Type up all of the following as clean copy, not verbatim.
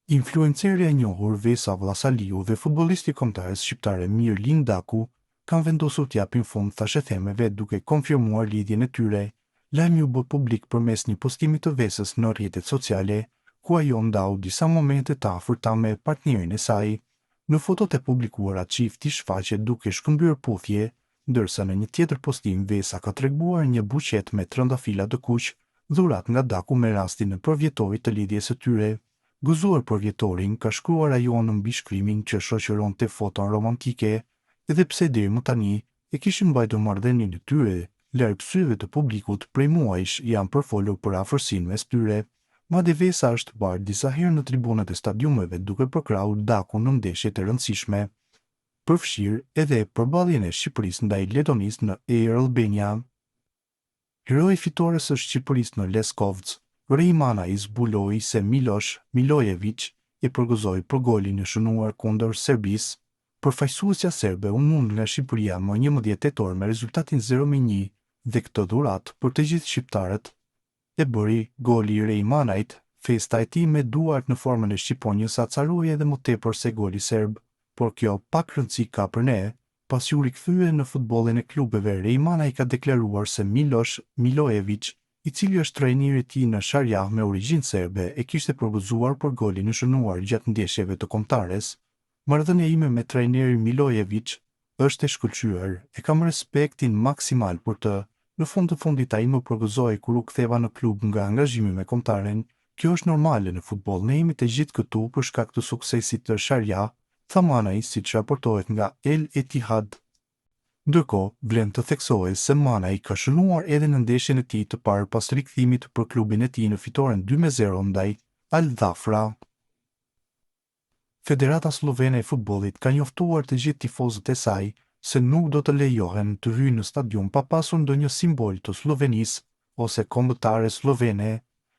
Influencerja e njohur Vesa Vllazaliu dhe futbollisti kombëtar shqiptar Mirlin Daku kanë vendosur të japin fund thashëthemeve duke konfirmuar lidhjen e tyre. Lajmi u bë publik përmes një postimi të Vesës në rrjetet sociale, ku ajo ndau disa momente të afërta me partnerin e saj. Në fotot e publikuara çifti shfaqet duke shkëmbyer puthje, ndërsa në një tjetër postim Vesa ka treguar një buqet me trëndafila të kuq, dhurat nga Daku me rastin e përvjetorit të lidhjes së tyre. Gëzuar për vjetorin, ka shkruar ajo në mbi shkrimin që shoqëronte foton romantike, edhe pse deri më tani e kishin mbajtur marrëdhënien e tyre, larg syve të publikut prej muajsh janë përfolur për afërsinë mes tyre. Madje Vesa është parë disa herë në tribunat e stadiumeve duke përkrahur Dakun në ndeshje të rëndësishme. Përfshirë edhe përballjen e Shqipërisë ndaj Letonisë në Air Albania. Heroi fitores së Shqipërisë në Leskovec, Rejmana i zbuloi se Miloš Milojević e përgëzoi për golin e shënuar kundër Serbisë. Përfaqësuesja serbe u mund nga Shqipëria më 11 tetor me rezultatin 0-1 dhe këtë dhuratë për të gjithë shqiptarët e bëri goli i Rejmanait. Festa e tij me duart në formën e shqiponjës acaroi edhe më tepër se goli serb, por kjo pak rëndësi ka për ne. Pasi u rikthye në futbollin e klubeve, Rejmana i ka deklaruar se Miloš Milojević, i cili është trajneri i tij në Sharjah me origjinë serbe, e kishte përgëzuar për golin e shënuar gjatë ndeshjeve të kombëtares. Marrëdhënia ime me trajnerin Milojević është e shkëlqyer, e kam respektin maksimal për të. Në fund të fundit ai më përgëzoi kur u ktheva në klub nga angazhimi me kombëtaren. Kjo është normale në futboll, ne jemi të gjithë këtu për shkak të suksesit të Sharjah, tha Manaj, siç raportohet nga El Etihad. Ndërkohë, vlen të theksohet se Manaj ka shënuar edhe në ndeshjen e tij të parë pas rikthimit për klubin e tij në fitoren 2-0 ndaj Al Dhafra. Federata Slovene e Futbollit ka njoftuar të gjithë tifozët e saj se nuk do të lejohen të hyjnë në stadium pa pasur ndonjë simbol të Slovenisë ose kombëtare slovene.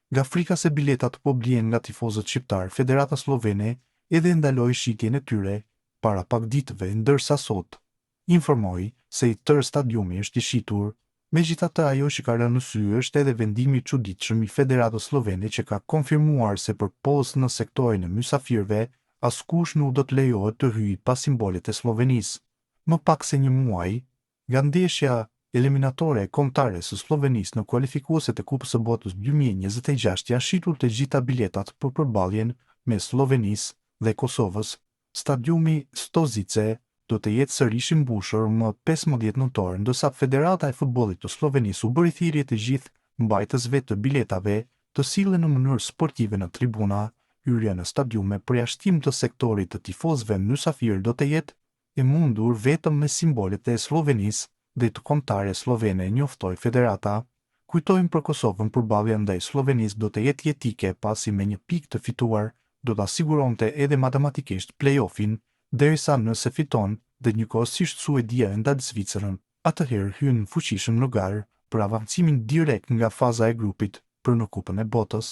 Nga frika se biletat po blihen nga tifozët shqiptar, Federata Slovene edhe ndaloi shitjen e tyre para pak ditëve, ndërsa sot informoi se i tërë stadiumi është i shitur. Megjithatë, ajo që ka rënë në sy është edhe vendimi i çuditshëm i Federatës Slovene që ka konfirmuar se përpos në sektorin e mysafirëve, askush nuk do të lejohet të hyjë pa simbolet e Slovenisë. Më pak se një muaj nga ndeshja eliminatore e kombëtare së Slovenisë në kualifikueset e Kupës së Botës 2026 janë shitur të gjitha biletat për përballjen mes Slovenisë dhe Kosovës. Stadiumi Stožice do të jetë sërish i mbushur më 15 nëntor, ndërsa Federata e Futbollit të Slovenisë u bëri thirrje të gjithë mbajtësve të biletave të sillen në mënyrë sportive në tribuna. Hyrja në stadiume për jashtim të sektorit të tifozëve mysafir do të jetë e mundur vetëm me simbolet e Slovenisë dhe të kombëtare slovene, njoftoi Federata. Kujtojmë për Kosovën, përballja ndaj Slovenisë do të jetë jetike pasi me një pikë të fituar do ta siguronte edhe matematikisht play-offin, derisa nëse fiton dhe njëkohësisht Suedia e ndal Zvicrën, atëherë hyn fuqishëm në garë për avancimin direkt nga faza e grupit për në Kupën e Botës.